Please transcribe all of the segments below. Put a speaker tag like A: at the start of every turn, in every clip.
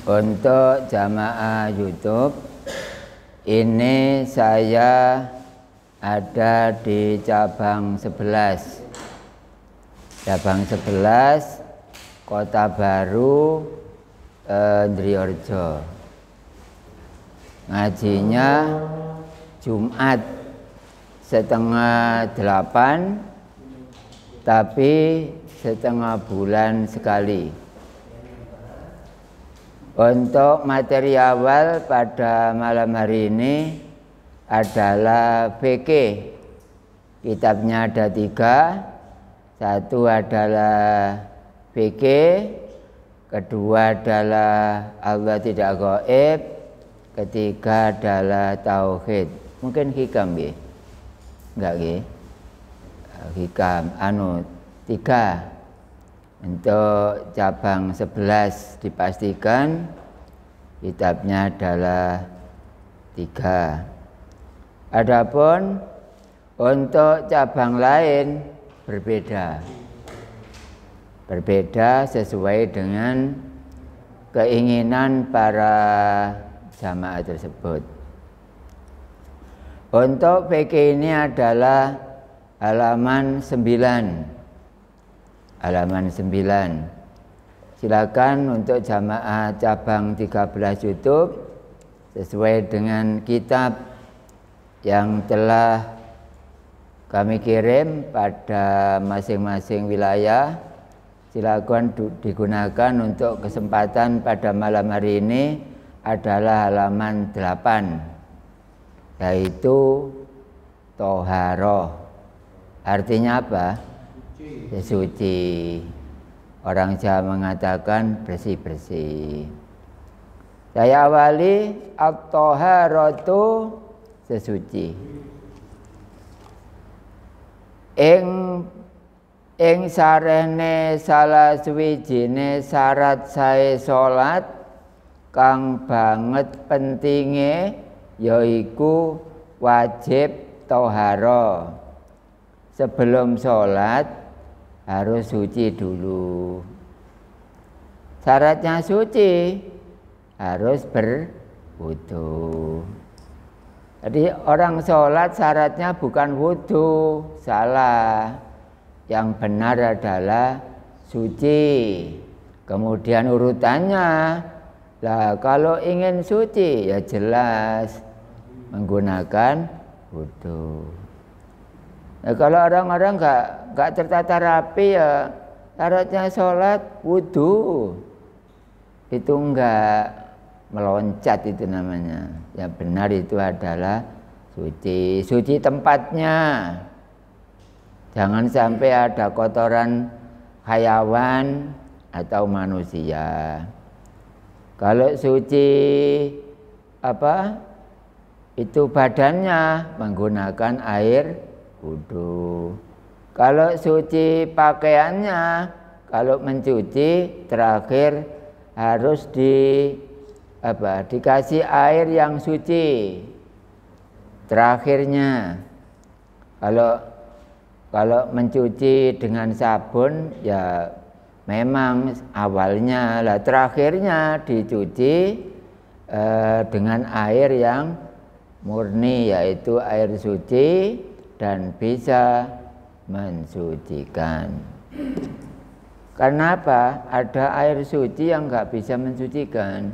A: Untuk jamaah YouTube, ini saya ada di cabang 11. Cabang 11 Kota Baru, Ndriorjo. Ngajinya Jumat setengah 8, tapi setengah bulan sekali. Untuk materi awal pada malam hari ini adalah VK. Kitabnya ada 3. Satu adalah VK, kedua adalah Allah tidak gaib, ketiga adalah tauhid. Mungkin hikam ya? Enggak ya? Hikam 3. Untuk cabang 11 dipastikan kitabnya adalah 3. Adapun untuk cabang lain berbeda sesuai dengan keinginan para jamaah tersebut. Untuk PK ini adalah halaman 9. Halaman 9. Silakan untuk jamaah cabang 13 YouTube sesuai dengan kitab yang telah kami kirim pada masing-masing wilayah. Silakan digunakan untuk kesempatan pada malam hari ini adalah halaman 8, yaitu Toharoh. Artinya apa? Suci. Orang Jawa mengatakan bersih-bersih. Saya awali at-toharatu, sesuci. Ing sarene salah suwijine syarat sae salat kang banget pentinge yaiku wajib toharo. Sebelum sholat harus suci dulu. Syaratnya suci, harus berwudu. Jadi orang sholat syaratnya bukan wudu, salah. Yang benar adalah suci. Kemudian urutannya, lah kalau ingin suci ya jelas menggunakan wudu. Nah, kalau orang-orang nggak tertata rapi ya syaratnya sholat wudu, itu enggak meloncat, itu namanya. Yang benar itu adalah suci. Suci tempatnya, jangan sampai ada kotoran hayawan atau manusia. Kalau suci itu badannya, menggunakan air wudu. Kalau suci pakaiannya, kalau mencuci terakhir harus dikasih air yang suci. Terakhirnya, kalau mencuci dengan sabun ya memang awalnya, lah terakhirnya dicuci dengan air yang murni, yaitu air suci dan bisa mensucikan. Karena apa? Ada air suci yang nggak bisa mensucikan.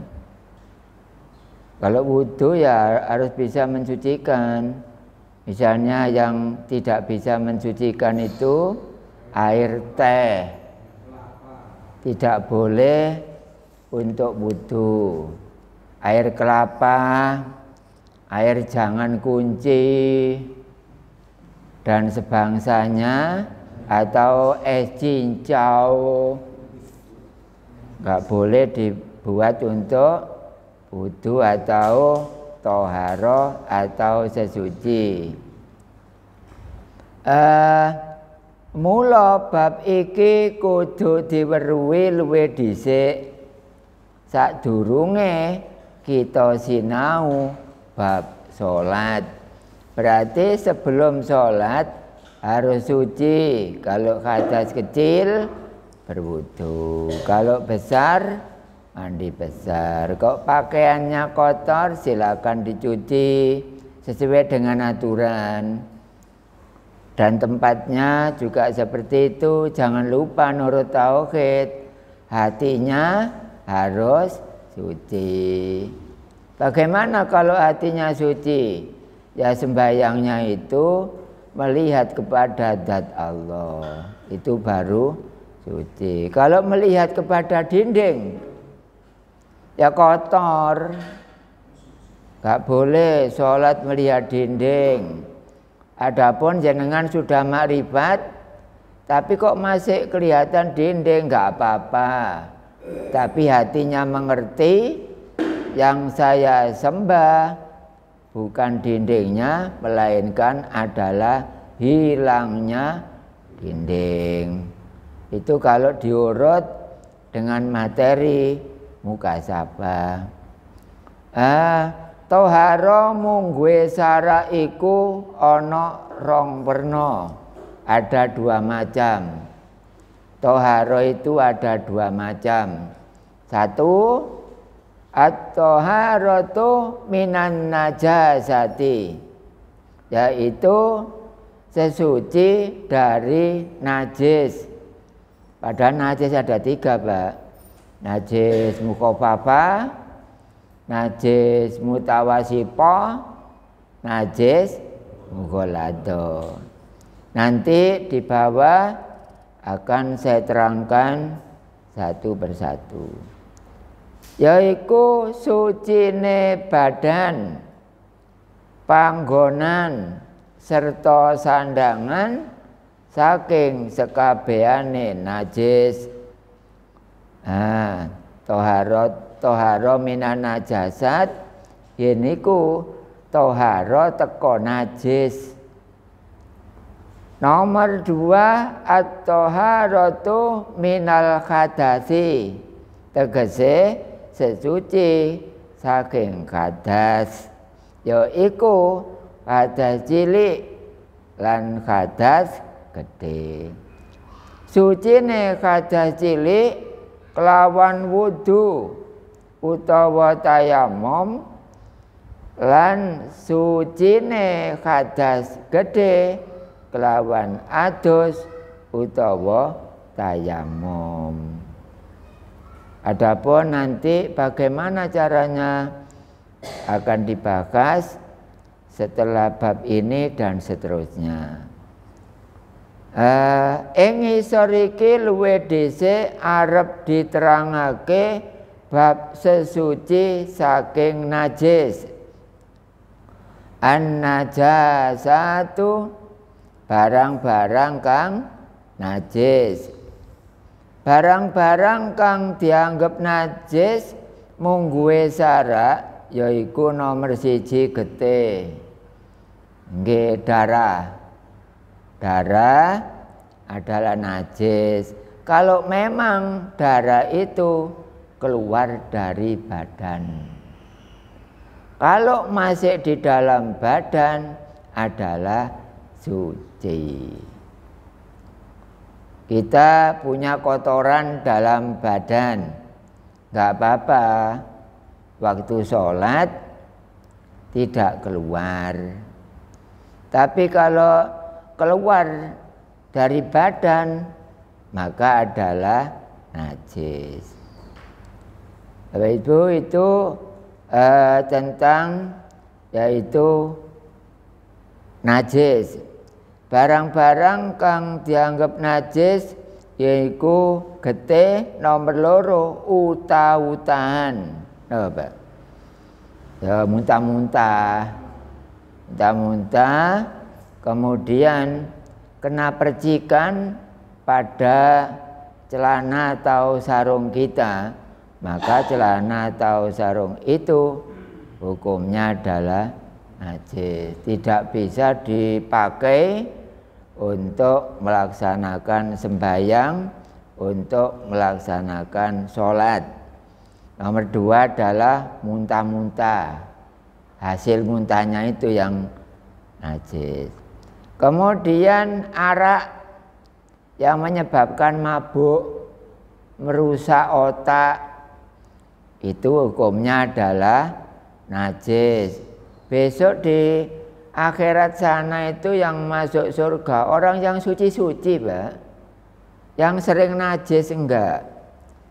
A: Kalau wudu ya harus bisa mensucikan. Misalnya yang tidak bisa mensucikan itu air teh, tidak boleh untuk wudu. Air kelapa, air jangan kunci dan sebangsanya, atau es cincau nggak boleh dibuat untuk wudu atau toharo atau sesuci. Mula bab iki kudu diweruhi luwih dhisik sadurunge kita sinau bab salat. Berarti sebelum sholat harus suci. Kalau hadas kecil berwudu, kalau besar mandi besar. Kok pakaiannya kotor, silakan dicuci sesuai dengan aturan. Dan tempatnya juga seperti itu. Jangan lupa nurut tauhid, hatinya harus suci. Bagaimana kalau hatinya suci? Ya sembahyangnya itu melihat kepada zat Allah, itu baru suci. Kalau melihat kepada dinding, ya kotor. Gak boleh sholat melihat dinding. Adapun jenengan sudah makrifat, tapi kok masih kelihatan dinding, gak apa-apa. Tapi hatinya mengerti, yang saya sembah bukan dindingnya, melainkan adalah hilangnya dinding. Itu kalau diurut dengan materi mukasabah. Toharo mungguwe sara iku ana rong werna. Ada dua macam. Toharo itu ada dua macam. Satu, at-toharatu minan najasati, yaitu sesuci dari najis. Padahal najis ada tiga, Pak. Najis mukhafafah, najis mutawasifah, najis mughalladah. Nanti di bawah akan saya terangkan satu persatu. Yaiku sucine badan, panggonan serta sandangan saking sekabehane najis. Toharo minan najasat, yeniku toharo teko najis. Nomor 2, at-toharatu minal hadasi, tegese sesuci saking hadas, yaiku hadas cilik lan hadas gede. Sucine hadas cilik kelawan wudu utawa tayamum, lan sucine hadas gede kelawan adus utawa tayamum. Adapun nanti bagaimana caranya akan dibahas setelah bab ini dan seterusnya. Ing ngisor iki luwih dhisik arep diterangake bab sesuci saking najis. An-najasatu, barang-barang kang najis. Barang-barang kang dianggap najis mungguwe syarak, yaiku nomor 1 getih. Nggih, darah. Darah adalah najis kalau memang darah itu keluar dari badan. Kalau masih di dalam badan adalah suci. Kita punya kotoran dalam badan, nggak apa-apa, waktu sholat tidak keluar. Tapi kalau keluar dari badan maka adalah najis. Bapak Ibu, itu tentang yaitu najis. Barang-barang kang dianggap najis yaiku getih nomor 2 utah-utahan. Pak. Ya muntah-muntah. Muntah-muntah, kemudian kena percikan pada celana atau sarung kita, maka celana atau sarung itu hukumnya adalah najis, tidak bisa dipakai untuk melaksanakan sembahyang, untuk melaksanakan sholat. Nomor 2 adalah muntah-muntah, hasil muntahnya itu yang najis. Kemudian arak yang menyebabkan mabuk, merusak otak, itu hukumnya adalah najis. Besok di akhirat sana itu yang masuk surga orang yang suci-suci, Pak. Yang sering najis enggak.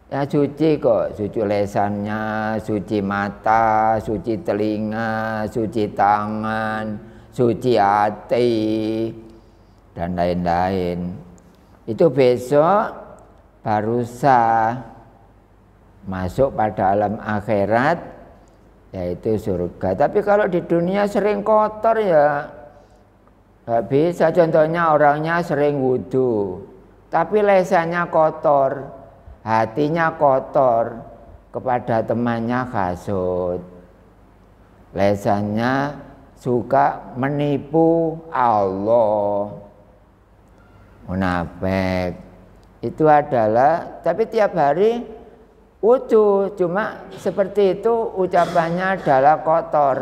A: Ya suci kok, suci lesannya, suci mata, suci telinga, suci tangan, suci hati, dan lain-lain. Itu besok baru sah masuk pada alam akhirat, yaitu surga. Tapi kalau di dunia sering kotor ya nggak bisa. Contohnya orangnya sering wudhu, tapi lesannya kotor, hatinya kotor, kepada temannya hasud, lesannya suka menipu Allah, munafik. Itu adalah, tapi tiap hari wudhu, cuma seperti itu ucapannya adalah kotor,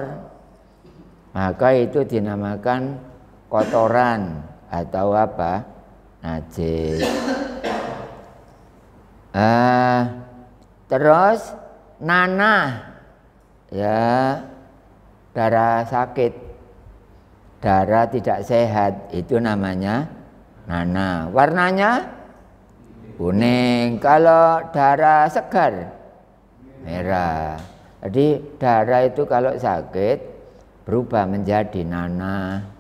A: maka itu dinamakan kotoran atau apa? Najis. Terus nanah, ya, darah sakit, darah tidak sehat, itu namanya nanah. Warnanya kuning. Kalau darah segar merah. Jadi darah itu kalau sakit berubah menjadi nanah.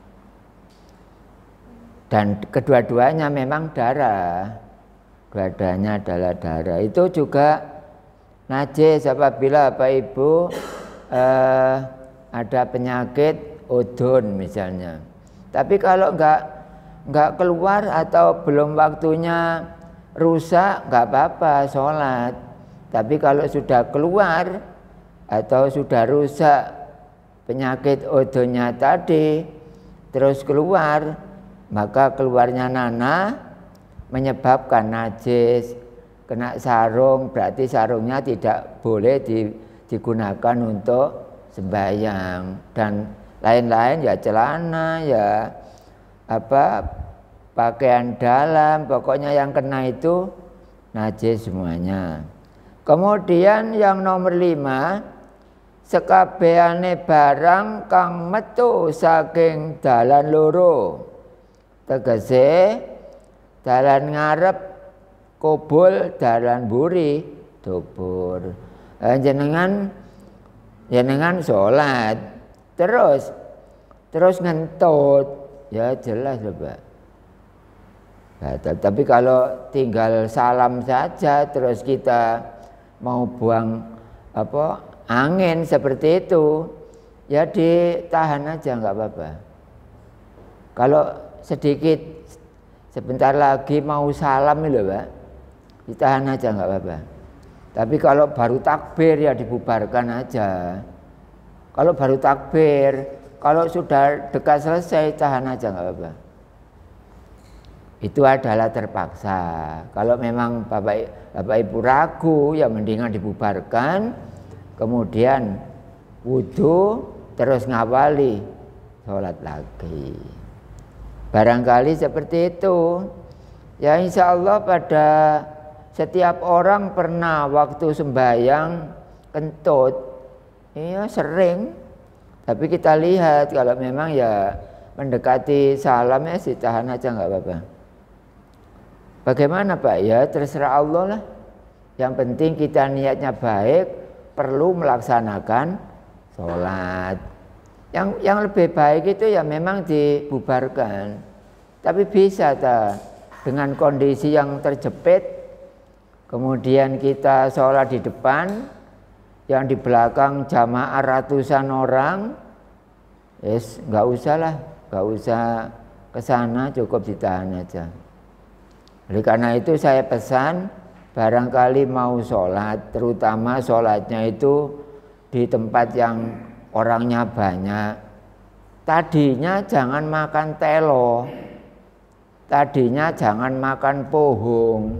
A: Dan kedua-duanya memang darah. Dua-duanya adalah darah. Itu juga najis apabila Bapak Ibu ada penyakit udun misalnya. Tapi kalau enggak keluar atau belum waktunya rusak, enggak apa-apa sholat. Tapi kalau sudah keluar atau sudah rusak penyakit udunnya tadi terus keluar, maka keluarnya nanah menyebabkan najis. Kena sarung, berarti sarungnya tidak boleh digunakan untuk sembahyang, dan lain-lain, ya celana, ya apa, pakaian dalam, pokoknya yang kena itu najis semuanya. Kemudian yang nomor 5, sekabehane barang kang metu saking dalan loro. Tegese dalan ngarep kubul, dalan buri dubur. Jenengan sholat terus ngentut, ya jelas Pak. Nah, tapi kalau tinggal salam saja terus kita mau buang angin seperti itu, ya ditahan aja, nggak apa-apa. Kalau sedikit sebentar lagi mau salam itu Pak, ditahan aja, nggak apa-apa. Tapi kalau baru takbir ya dibubarkan aja. Kalau baru takbir, kalau sudah dekat selesai tahan aja, nggak apa-apa. Itu adalah terpaksa. Kalau memang Bapak Ibu ragu, ya mendingan dibubarkan, kemudian wudhu, terus ngawali sholat lagi. Barangkali seperti itu. Ya insya Allah pada setiap orang pernah waktu sembahyang kentut. Iya sering. Tapi kita lihat kalau memang ya mendekati salam ya ditahan aja, nggak apa-apa. Bagaimana Pak? Ya terserah Allah lah. Yang penting kita niatnya baik, perlu melaksanakan sholat. Yang lebih baik itu ya memang dibubarkan. Tapi bisa dengan kondisi yang terjepit, kemudian kita sholat di depan, yang di belakang jamaah ratusan orang, yes, nggak usah lah, nggak usah ke sana, cukup ditahan aja. Oleh karena itu saya pesan, barangkali mau sholat, terutama sholatnya itu di tempat yang orangnya banyak, tadinya jangan makan telo, tadinya jangan makan pohong.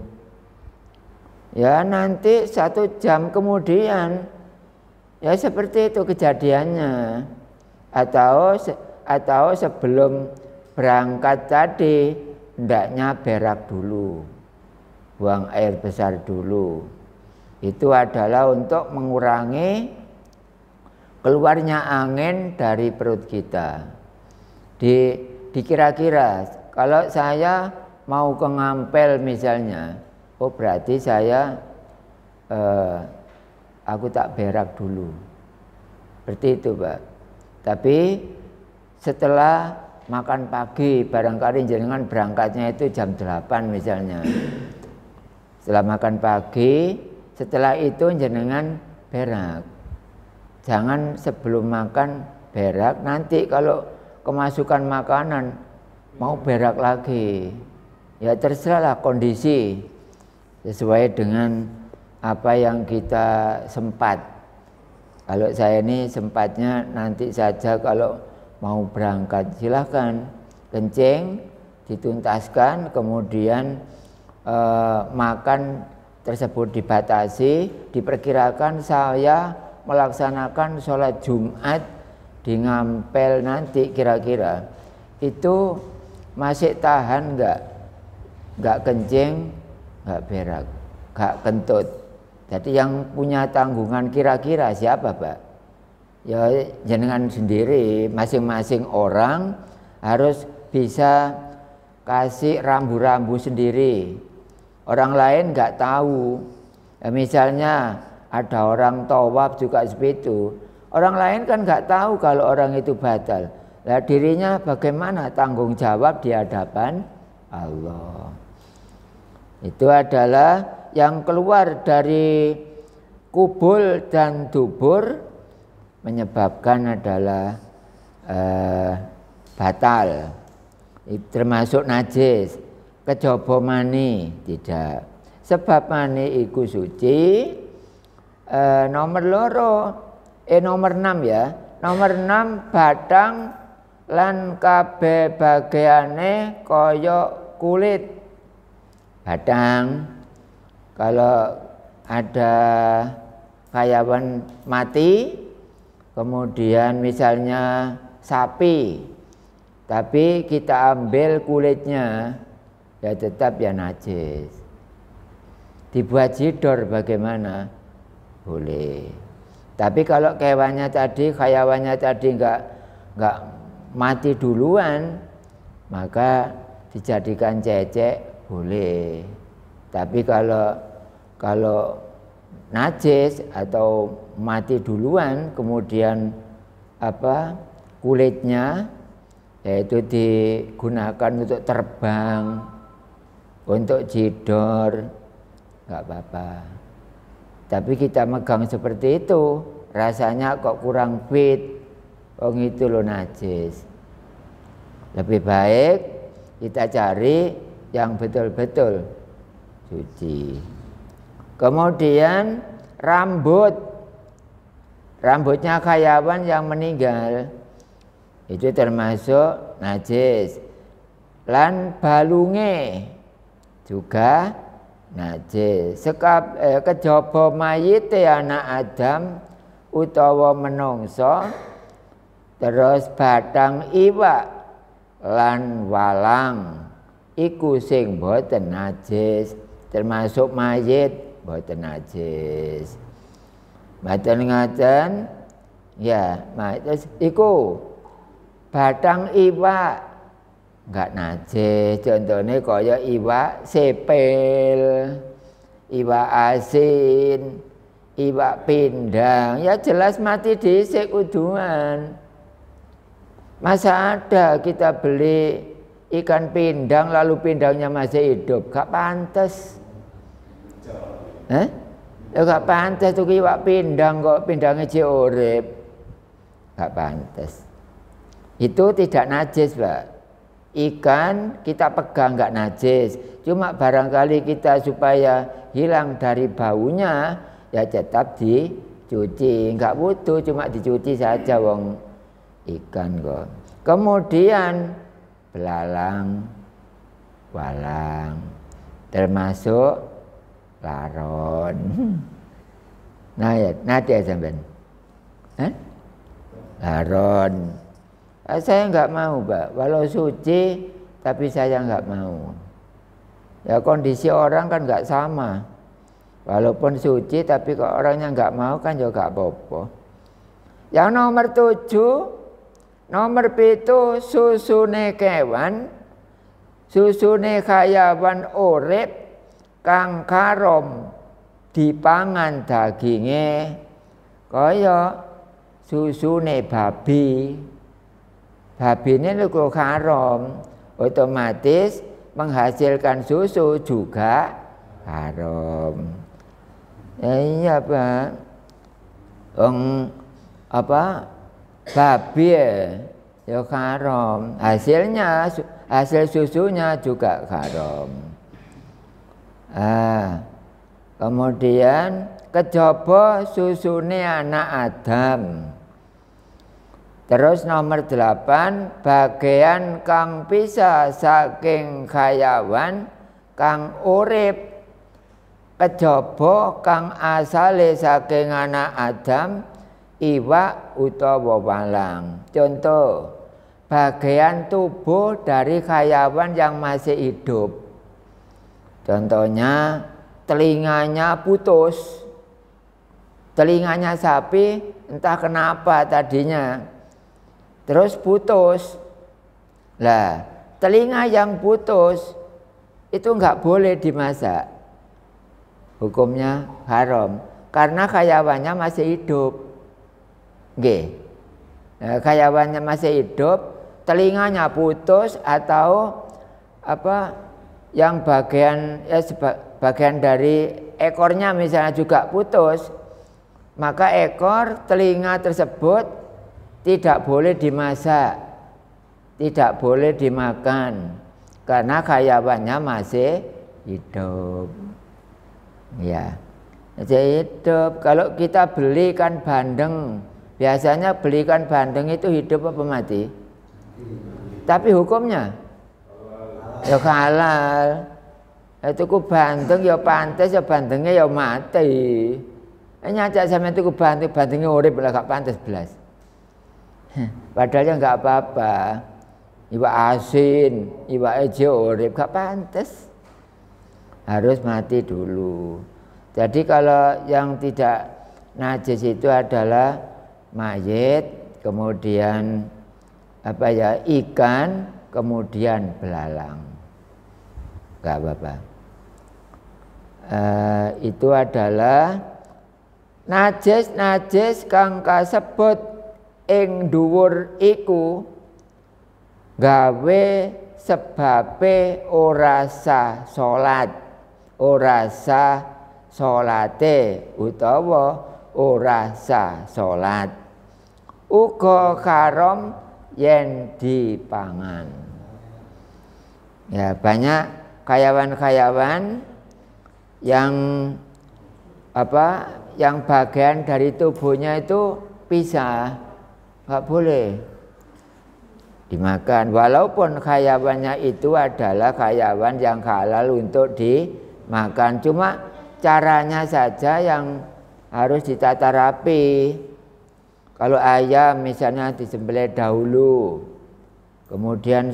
A: Ya nanti 1 jam kemudian, ya seperti itu kejadiannya. Atau sebelum berangkat tadi, hendaknya berak dulu, buang air besar dulu. Itu adalah untuk mengurangi keluarnya angin dari perut kita. Dikira-kira kalau saya mau ke Ngampel misalnya, oh berarti saya aku tak berak dulu. Seperti itu, Pak. Tapi setelah makan pagi, barangkali jenengan berangkatnya itu jam 8 misalnya. Setelah makan pagi, setelah itu jenengan berak. Jangan sebelum makan berak, nanti kalau kemasukan makanan mau berak lagi. Ya terserahlah kondisi sesuai dengan apa yang kita sempat. Kalau saya ini sempatnya nanti saja kalau mau berangkat silahkan kencing dituntaskan, kemudian makan tersebut dibatasi. Diperkirakan saya melaksanakan sholat Jumat di Ngampel nanti kira-kira itu masih tahan nggak kencing, nggak berak, nggak kentut. Jadi yang punya tanggungan kira-kira siapa, Pak? Ya jenengan sendiri, masing-masing orang harus bisa kasih rambu-rambu sendiri. Orang lain nggak tahu. Ya, misalnya ada orang tawaf juga seperti itu. Orang lain kan nggak tahu kalau orang itu batal. Nah, dirinya bagaimana tanggung jawab di hadapan Allah. Itu adalah yang keluar dari kubul dan dubur menyebabkan adalah batal. Termasuk najis, kejaba mani tidak. Sebab mani iku suci. Nomor 6 ya. Nomor 6 batang lan kabeh bagiane kaya kulit. Batang kalau ada hayawan mati, kemudian misalnya sapi, tapi kita ambil kulitnya, ya tetap ya najis. Dibuat jidor bagaimana? Boleh. Tapi kalau hayawannya tadi nggak mati duluan, maka dijadikan cecek boleh. Tapi kalau najis atau mati duluan, kemudian kulitnya yaitu digunakan untuk terbang, untuk jidor, nggak apa-apa. Tapi kita megang seperti itu, rasanya kok kurang fit, itu loh najis. Lebih baik kita cari yang betul-betul suci. Kemudian rambutnya hayawan yang meninggal itu termasuk najis. Lan balunge juga najis. Kejaba mayite anak Adam utawa menungso, terus batang iwak lan walang iku sing boten najis, termasuk mayit boten najis. Boten ngaten ya, terus iku batang iwak enggak najis. Contohnya kaya iwak sepil, iwak asin, iwak pindang, ya jelas mati dhisik kuduan. Masa ada kita beli ikan pindang lalu pindangnya masih hidup? Gak pantas. Ya gak pantas tuh iwak pindang kok pindangnya urip. Gak pantas. Itu tidak najis, Pak. Ikan kita pegang nggak najis, cuma barangkali kita supaya hilang dari baunya ya tetap dicuci, nggak butuh cuma dicuci saja wong ikan kok. Kemudian belalang, walang, termasuk laron. Nah ya, nanti ya sampean, laron. Saya nggak mau, Pak. Walau suci, tapi saya nggak mau. Ya kondisi orang kan nggak sama. Walaupun suci tapi kok orangnya nggak mau kan juga apa-apa. Yang nomor 7, nomor 7 susune kewan, susune hayawan urip kang karom dipangan daginge kaya susune babi. Babi ini lho karom, otomatis menghasilkan susu juga haram. Ya iya Pak. Babi ya haram. Hasil susunya juga haram. Kemudian kejaba susune anak Adam. Terus nomor 8, bagian kang pisah saking hayawan kang urip kejaba kang asale saking anak Adam iwak utawa walang. Contoh, bagian tubuh dari hayawan yang masih hidup. Contohnya telinganya putus. Telinganya sapi entah kenapa tadinya terus putus. Lah, telinga yang putus itu enggak boleh dimasak. Hukumnya haram karena hayawannya masih hidup. Nggih. Hayawannya masih hidup, telinganya putus atau yang bagian dari ekornya misalnya juga putus, maka ekor telinga tersebut tidak boleh dimasak, tidak boleh dimakan karena hayawannya masih hidup. Ya, masih hidup. Kalau kita beli ikan bandeng, biasanya beli ikan bandeng itu hidup apa mati? Tapi hukumnya ya halal. Itu ku bandeng ya pantas, ya bandengnya ya mati. Nyajak sampe tuku bandengnya urip lah gak pantas belas. Padahal enggak apa-apa. Iwak asin, iwak ejo urip gak pantas. Harus mati dulu. Jadi kalau yang tidak najis itu adalah mayit, kemudian ikan, kemudian belalang. Enggak apa-apa. Itu adalah najis kang kasebut ing dhuwur iku gawe sebabe ora sah salat. Ora sah salate utawa ora sah salat. Uga haram yen dipangan. Ya, banyak hayawan-hayawan yang bagian dari tubuhnya itu pisah, nggak boleh dimakan. Walaupun hayawannya itu adalah hayawan yang halal untuk dimakan, cuma caranya saja yang harus ditata rapi. Kalau ayam misalnya disembelih dahulu, kemudian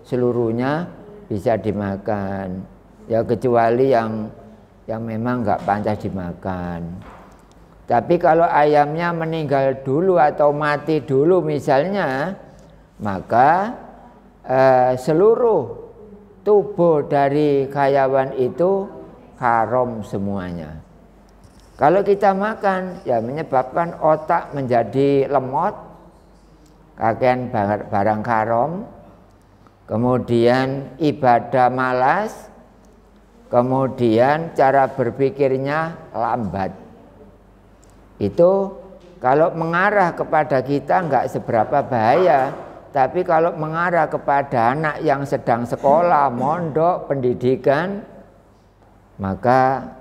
A: seluruhnya bisa dimakan. Ya kecuali yang memang nggak pantas dimakan. Tapi kalau ayamnya meninggal dulu atau mati dulu misalnya, maka seluruh tubuh dari hayawan itu haram semuanya. Kalau kita makan, ya menyebabkan otak menjadi lemot, kakean barang haram, kemudian ibadah malas, kemudian cara berpikirnya lambat. Itu kalau mengarah kepada kita enggak seberapa bahaya, tapi kalau mengarah kepada anak yang sedang sekolah, mondok, pendidikan, maka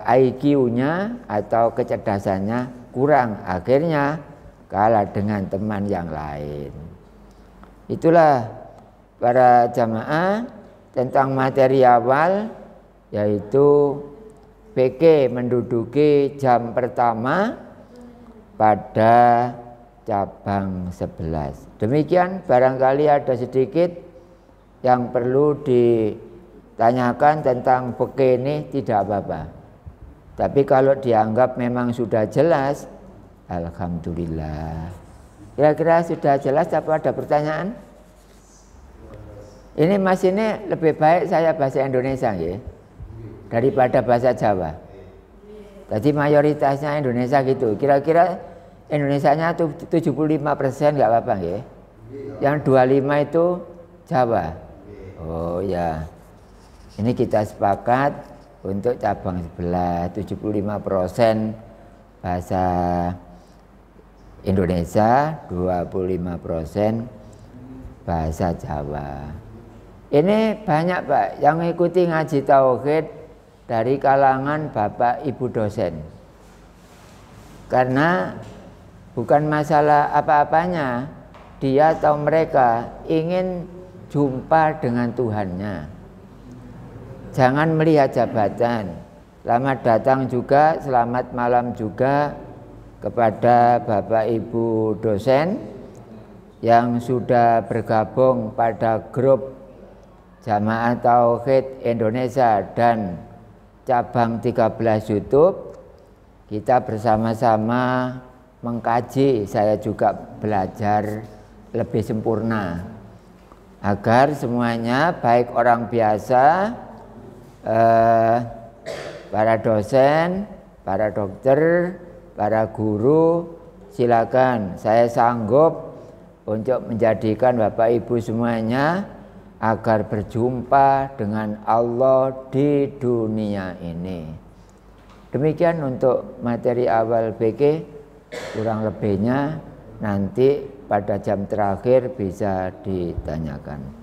A: IQ-nya atau kecerdasannya kurang, akhirnya kalah dengan teman yang lain. Itulah para jamaah tentang materi awal, yaitu PK menduduki jam pertama pada cabang 11. Demikian, barangkali ada sedikit yang perlu ditanyakan tentang PK ini, tidak apa-apa. Tapi kalau dianggap memang sudah jelas, alhamdulillah. Kira-kira sudah jelas apa ada pertanyaan? Ini Mas ini lebih baik saya bahasa Indonesia ya, daripada bahasa Jawa. Jadi mayoritasnya Indonesia gitu. Kira-kira Indonesianya tuh 75% nggak apa-apa ya. Yang 25 itu Jawa. Oh ya. Ini kita sepakat untuk cabang sebelah 75% bahasa Indonesia, 25% bahasa Jawa. Ini banyak Pak yang mengikuti ngaji tauhid dari kalangan Bapak Ibu dosen. Karena bukan masalah apa-apanya, dia atau mereka ingin jumpa dengan Tuhannya. Jangan melihat jabatan. Selamat datang juga, selamat malam juga kepada Bapak Ibu dosen yang sudah bergabung pada grup Jamaah Tauhid Indonesia dan cabang 13 YouTube. Kita bersama-sama mengkaji, saya juga belajar lebih sempurna agar semuanya baik orang biasa, para dosen, para dokter, para guru, silakan, saya sanggup untuk menjadikan Bapak Ibu semuanya agar berjumpa dengan Allah di dunia ini. Demikian untuk materi awal BK, kurang lebihnya nanti pada jam terakhir bisa ditanyakan.